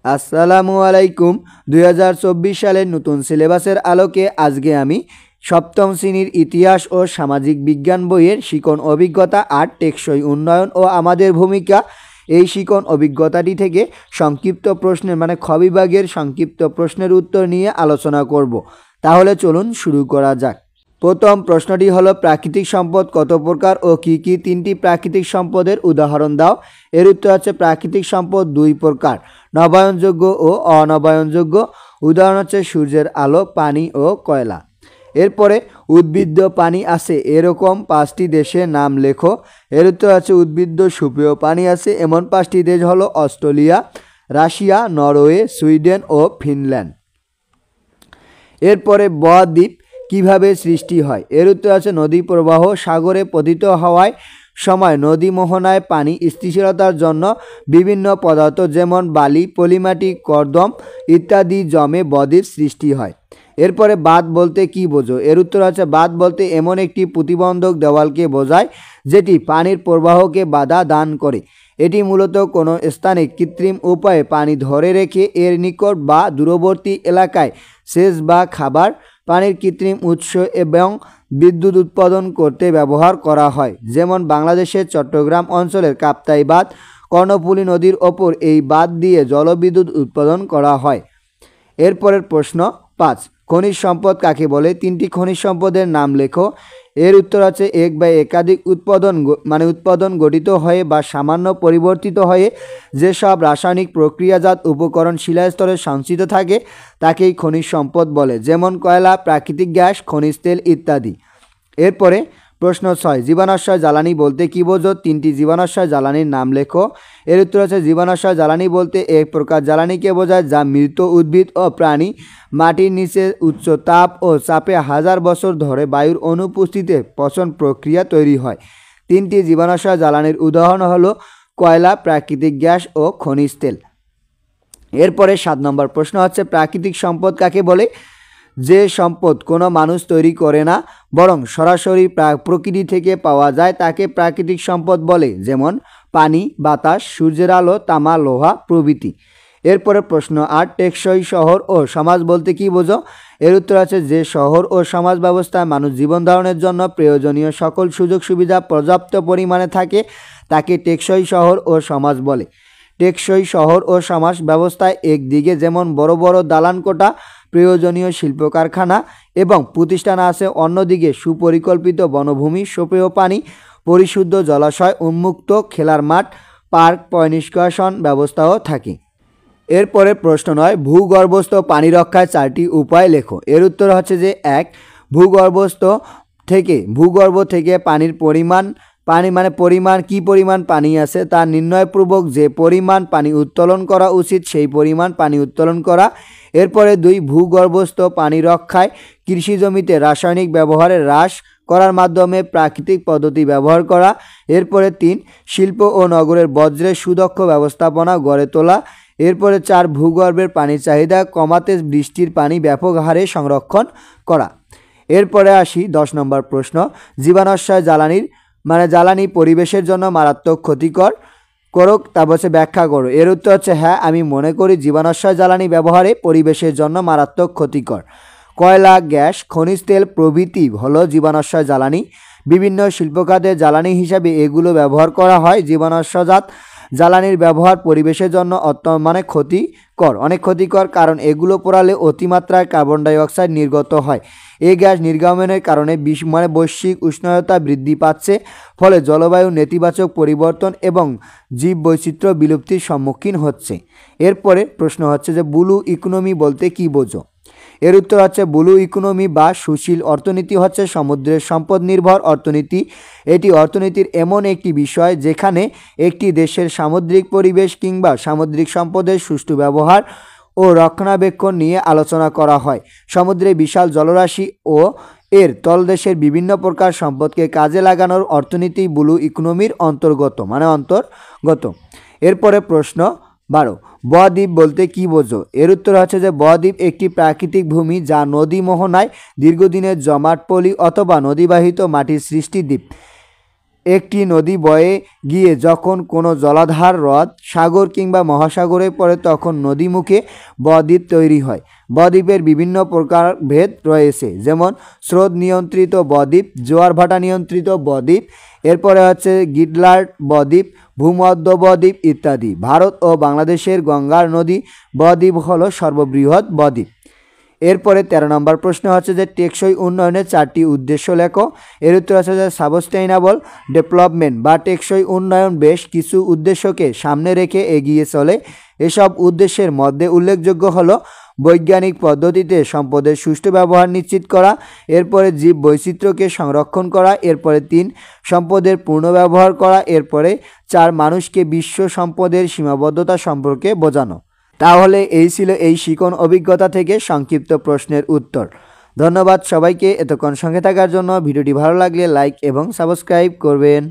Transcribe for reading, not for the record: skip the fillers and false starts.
আসসালামু আলাইকুম। 2024 সালের নতুন সিলেবাসের আলোকে আজকে আমি সপ্তম শ্রেণীর ইতিহাস ও সামাজিক বিজ্ঞান বইয়ের শিখন অভিজ্ঞতা আর টেকসই উন্নয়ন ও আমাদের ভূমিকা এই শিখন অভিজ্ঞতাটি থেকে সংক্ষিপ্ত প্রশ্নের খ বিভাগের সংক্ষিপ্ত প্রশ্নের উত্তর নিয়ে আলোচনা করব। তাহলে চলুন শুরু করা যাক। প্রথম প্রশ্নটি হলো, প্রাকৃতিক সম্পদ কত প্রকার ও কি কি? তিনটি প্রাকৃতিক সম্পদের উদাহরণ দাও। এর উত্তর হচ্ছে প্রাকৃতিক সম্পদ দুই প্রকার, নবায়নযোগ্য ও অনবায়নযোগ্য। উদাহরণ হচ্ছে সূর্যের আলো, পানি ও কয়লা। এরপরে উদ্ভিজ্জ পানি আছে এরকম 5টি দেশের নাম লেখো। এর উত্তর হচ্ছে উদ্ভিজ্জ সুপেয় পানি আছে এমন 5টি দেশ হলো অস্ট্রেলিয়া, রাশিয়া, নরওয়ে, সুইডেন ও ফিনল্যান্ড। এরপরে বদ্বীপ কিভাবে সৃষ্টি হয়? এর উত্তর আছে নদী প্রবাহ সাগরে পতিত হওয়ার সময় নদী মোহনায় পানি স্থিতিশীলতার জন্য বিভিন্ন পদার্থ যেমন বালি, পলিমাটি, কর্দম ইত্যাদি জমে বদ্বীপ সৃষ্টি হয়। এরপরে বাঁধ বলতে কি বোঝো? এর উত্তর আছে বাঁধ বলতে এমন একটি প্রতিবন্ধক দেওয়ালকে বোঝায় যেটি পানির প্রবাহকে বাধা দান করে। এটি মূলত কোনো স্থানে কৃত্রিম উপায়ে পানি ধরে রেখে এর নিকট বা দূরবর্তী এলাকায় সেচ বা খাবার পানির কৃত্রিম উৎস এবং বিদ্যুৎ উৎপাদন করতে ব্যবহার করা হয়। যেমন বাংলাদেশের চট্টগ্রাম অঞ্চলের কাপ্তাই বাঁধ, কর্ণফুলী নদীর ওপর এই বাঁধ দিয়ে জলবিদ্যুৎ উৎপাদন করা হয়। এরপরের প্রশ্ন 5, খনিজ সম্পদ কাকে বলে? 3টি খনিজ সম্পদের নাম লেখো। এর উত্তর আছে এক বা একাধিক উৎপাদন গঠিত হয়ে বা সামান্য পরিবর্তিত হয়ে যেসব রাসায়নিক প্রক্রিয়াজাত উপকরণ শিলাস্তরে সঞ্চিত থাকে তাকেই খনিজ সম্পদ বলে, যেমন কয়লা, প্রাকৃতিক গ্যাস, খনিজ তেল ইত্যাদি। এরপরে প্রশ্ন 6, জীবাণাশ্রয় জ্বালানি বলতে কি বোঝো? 3টি জীবাণাশ্রয় জ্বালানির নাম লেখো। এর উত্তর আছে জীবাণাশ্রয় জ্বালানি বলতে এক প্রকার জ্বালানিকে বোঝায় যা মৃত উদ্ভিদ ও প্রাণী মাটির নিচে উচ্চ তাপ ও চাপে হাজার বছর ধরে বায়ুর অনুপস্থিতিতে পচন প্রক্রিয়া তৈরি হয়। 3টি জীবাণাশ্রয় জ্বালানির উদাহরণ হলো কয়লা, প্রাকৃতিক গ্যাস ও খনিজ তেল। এরপরে 7 নম্বর প্রশ্ন হচ্ছে, প্রাকৃতিক সম্পদ কাকে বলে? যে সম্পদ কোনো মানুষ তৈরি করে না বরং সরাসরি প্রকৃতি থেকে পাওয়া যায় তাকে প্রাকৃতিক সম্পদ বলে, যেমন পানি, বাতাস, সূর্যের আলো, তামা, লোহা প্রভৃতি। এরপরে প্রশ্ন 8, টেকসই শহর ও সমাজ বলতে কি বোঝো? এর উত্তর আছে যে শহর ও সমাজ ব্যবস্থায় মানুষ জীবন ধারণের জন্য প্রয়োজনীয় সকল সুযোগ সুবিধা পর্যাপ্ত পরিমাণে থাকে তাকে টেকসই শহর ও সমাজ বলে। টেকসই শহর ও সমাজ ব্যবস্থায় একদিকে যেমন বড় বড় দালান কোঠা, প্রয়োজনীয় শিল্প কারখানা এবং প্রতিষ্ঠান আছে, অন্যদিকে সুপরিকল্পিত বনভূমি, সুপেয় পানি, পরিশুদ্ধ জলাশয়, উন্মুক্ত খেলার মাঠ, পার্ক, পয়ঃনিষ্কাশন ব্যবস্থাও থাকে। এরপরে প্রশ্ন 9, ভূগর্ভস্থ পানি রক্ষায় 4টি উপায় লেখো। এর উত্তর হচ্ছে যে 1, ভূগর্ভ থেকে পানির পরিমাণ কি পরিমাণ পানি আছে তা নির্ণয়পূর্বক যে পরিমাণ পানি উত্তোলন করা উচিত সেই পরিমাণ পানি উত্তোলন করা। এরপরে 2, ভূগর্ভস্থ পানি রক্ষায় কৃষি জমিতে রাসায়নিক ব্যবহারের হ্রাস করার মাধ্যমে প্রাকৃতিক পদ্ধতি ব্যবহার করা। এরপরে 3, শিল্প ও নগরের বর্জ্যের সুদক্ষ ব্যবস্থাপনা গড়ে তোলা। এরপরে 4, ভূগর্ভের পানির চাহিদা কমাতে বৃষ্টির পানি ব্যাপক হারে সংরক্ষণ করা। এরপরে আসি 10 নম্বর প্রশ্ন, জীবাণাশ্রয় জ্বালানি পরিবেশের জন্য মারাত্মক ক্ষতিকর তা বলছে ব্যাখ্যা করো। এর উত্তর হচ্ছে হ্যাঁ, আমি মনে করি জীবাণাশ্রয় জ্বালানি ব্যবহারে পরিবেশের জন্য মারাত্মক ক্ষতিকর। কয়লা, গ্যাস, খনিজ তেল প্রভৃতি হলো জীবাণাশ্রয় জ্বালানি। বিভিন্ন শিল্পখাতে জ্বালানি হিসাবে এগুলো ব্যবহার করা হয়। জীবাণাশ্রয়জাত জ্বালানির ব্যবহার পরিবেশের জন্য অনেক ক্ষতিকর, কারণ এগুলো পোড়ালে অতিমাত্রায় কার্বন ডাই অক্সাইড নির্গত হয়। এই গ্যাস নির্গমনের কারণে বৈশ্বিক উষ্ণতা বৃদ্ধি পাচ্ছে, ফলে জলবায়ু নেতিবাচক পরিবর্তন এবং জীববৈচিত্র্য বিলুপ্তির সম্মুখীন হচ্ছে। এরপরে প্রশ্ন হচ্ছে যে ব্লু ইকোনমি বলতে কি বোঝো? এর উত্তর হচ্ছে ব্লু ইকোনমি বা সুশীল অর্থনীতি হচ্ছে সমুদ্রের সম্পদ নির্ভর অর্থনীতি। এটি অর্থনীতির এমন একটি বিষয় যেখানে একটি দেশের সামুদ্রিক পরিবেশ কিংবা সামুদ্রিক সম্পদের সুষ্ঠু ব্যবহার ও রক্ষণাবেক্ষণ নিয়ে আলোচনা করা হয়। সমুদ্রে বিশাল জলরাশি ও এর তলদেশের বিভিন্ন প্রকার সম্পদকে কাজে লাগানোর অর্থনীতি ব্লু ইকোনমির অন্তর্গত। এরপরে প্রশ্ন 12, বদ্বীপ বলতে কি বোঝো? এর উত্তর হচ্ছে যে বদ্বীপ একটি প্রাকৃতিক ভূমি যা নদী মোহনায় দীর্ঘদিনের জমাট পলি অথবা নদীবাহিত মাটির সৃষ্টি দ্বীপ। একটি নদী বয়ে গিয়ে যখন কোনো জলাধার হ্রদ সাগর কিংবা মহাসাগরে পড়ে তখন নদীমুখে বদ্বীপ তৈরি হয়। বদ্বীপের বিভিন্ন প্রকারভেদ রয়েছে, যেমন স্রোত নিয়ন্ত্রিত বদ্বীপ, জোয়ার ভাটা নিয়ন্ত্রিত বদ্বীপ, এরপরে হচ্ছে গিডলার্ড বদ্বীপ, ভূমধ্য বদ্বীপ ইত্যাদি। ভারত ও বাংলাদেশের গঙ্গার নদী বদ্বীপ হলো সর্ববৃহৎ বদ্বীপ। এরপরে 13 নম্বর প্রশ্ন হচ্ছে যে টেকসই উন্নয়নের 4টি উদ্দেশ্য লেখো। এর উত্তর হচ্ছে যে সাবস্টেইনেবল ডেভেলপমেন্ট বা টেকসই উন্নয়ন বেশ কিছু উদ্দেশ্যকে সামনে রেখে এগিয়ে চলে। এসব উদ্দেশ্যের মধ্যে উল্লেখযোগ্য হলো বৈজ্ঞানিক পদ্ধতিতে সম্পদের সুষ্ঠু ব্যবহার নিশ্চিত করা, এরপরে জীব বৈচিত্র্যকে সংরক্ষণ করা, এরপরে 3 সম্পদের পূর্ণ ব্যবহার করা, এরপরে 4 মানুষকে বিশ্ব সম্পদের সীমাবদ্ধতা সম্পর্কে বোঝানো। তাহলে এই ছিল এই শিখন অভিজ্ঞতা থেকে সংক্ষিপ্ত প্রশ্নের উত্তর। ধন্যবাদ সবাইকে এতক্ষণ সঙ্গে থাকার জন্য। ভিডিওটি ভালো লাগলে লাইক এবং সাবস্ক্রাইব করবেন।